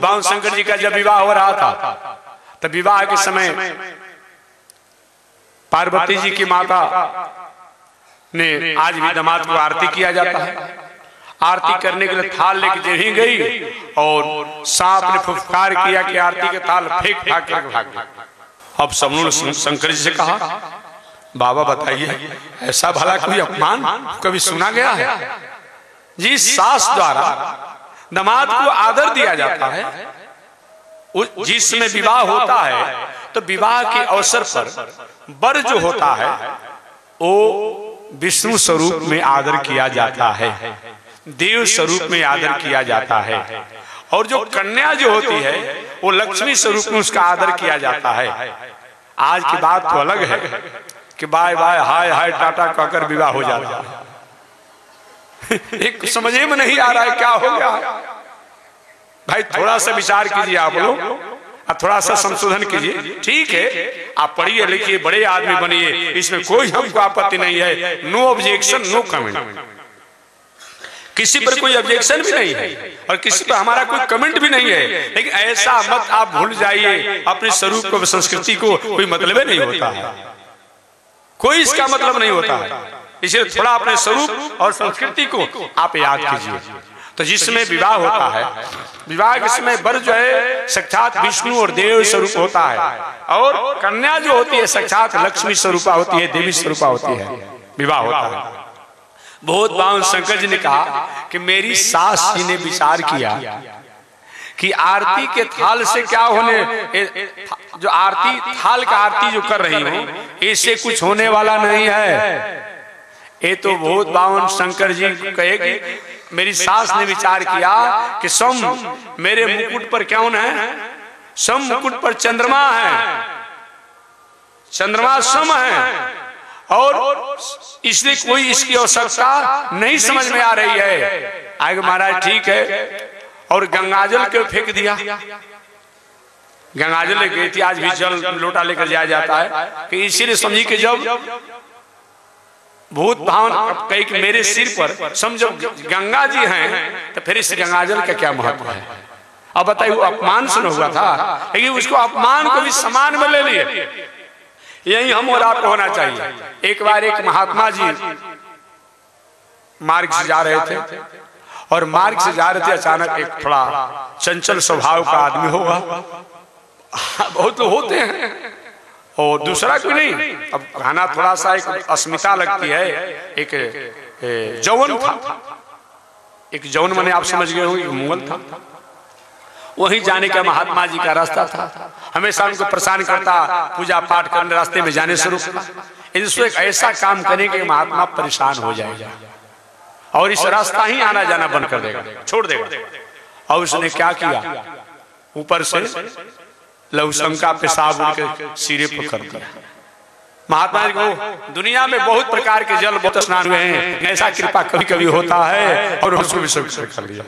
बावन शंकर जी का जब विवाह हो रहा था तब विवाह के समय पार्वती जी की माता ने, आज भी दामाद को आरती किया जाता है, आरती करने के लिए थाल लेके जहीं गई और सांप ने फुफकार किया कि आरती के थाल फेंक फाक कर भाग गया। अब सबनों ने शंकर जी से कहा, बाबा बताइए ऐसा भला कोई अपमान कभी सुना गया है? जी, सास द्वारा दामाद को आदर दिया जाता है। जिसमें विवाह होता है तो विवाह के अवसर पर वर जो होता है वो विष्णु स्वरूप में आदर किया जाता है, देव स्वरूप में आदर किया जाता है, और जो कन्या जो होती है वो लक्ष्मी स्वरूप में उसका आदर किया जाता है। आज की बात तो अलग है कि बाय बाय हाय हाय टाटा कहकर विवाह हो जाता है। एक समझे में नहीं आ रहा है क्या हो गया। भाई थोड़ा सा विचार कीजिए आप लोग, थोड़ा सा संशोधन कीजिए। ठीक है, आप पढ़िए लिखिए, बड़े आदमी बनिए, इसमें कोई हमको आपत्ति नहीं है। नो ऑब्जेक्शन, नो कमेंट, किसी पर कोई ऑब्जेक्शन भी नहीं है और किसी पर हमारा कोई कमेंट भी नहीं है। लेकिन ऐसा मत आप भूल जाइए अपने स्वरूप को, संस्कृति को कोई मतलब नहीं होता है, कोई इसका मतलब नहीं होता है। इसलिए थोड़ा अपने स्वरूप और संस्कृति को आप याद कीजिए। तो जिसमें विवाह होता है, विवाह के समय वर जो है साक्षात विष्णु और देव स्वरूप होता है, और कन्या जो होती है साक्षात लक्ष्मी स्वरूपा होती है, देवी स्वरूपा होती है। विवाह होता है। बहुत बावन शंकर जी ने कहा कि मेरी सास जी ने विचार किया कि आरती के थाल से क्या होने, जो आरती थाल का आरती जो कर रही हूं इससे कुछ होने वाला नहीं है। ये तो बहुत बावन शंकर जी कहे कि मेरी सास ने विचार किया कि सम मेरे मुकुट पर कौन है, सम मुकुट पर चंद्रमा है, चंद्रमा सम है, और इसलिए कोई इसकी आवश्यकता नहीं समझ में आ रही है। आगे महाराज ठीक है, और गंगाजल के फेंक दिया। गंगाजल ले गई थी, आज भी जल लोटा लेकर जाया जाता है कि इसीलिए समझी कि जब भूत भावन कही कि मेरे सिर पर समझो गंगा जी हैं तो फिर इस गंगाजल का क्या महत्व है। अब बताइए, वो अपमान से हुआ था, लेकिन उसको अपमान को भी समान में ले लिए। यही हम और आपको होना चाहिए। एक बार एक महात्मा जी मार्ग से जा रहे थे, और मार्ग से जा रहे थे, अचानक एक थोड़ा चंचल स्वभाव का आदमी होगा, बहुत लोग होते हैं, और दूसरा कोई नहीं। अब खाना थोड़ा सा एक अस्मिता लगती है, एक जौन था, एक जौन माने आप समझ गए होंगे, मुगल था। वहीं जाने का महात्मा जी का रास्ता था, हमेशा उनको परेशान करता, पूजा पाठ करने रास्ते में जाने से रुकता। इसको एक ऐसा काम करेंगे कि महात्मा परेशान हो जाएगा और इस रास्ता ही आना जाना बंद कर देगा, छोड़ देगा। और उसने क्या किया, ऊपर से लवशंका पेशाब उनके सिरे पर कर दिया। महात्मा जी को दुनिया में बहुत प्रकार के जल बहुत स्नान हुए हैं, ऐसा कृपा कभी कभी होता है, और उसको भी कर लिया।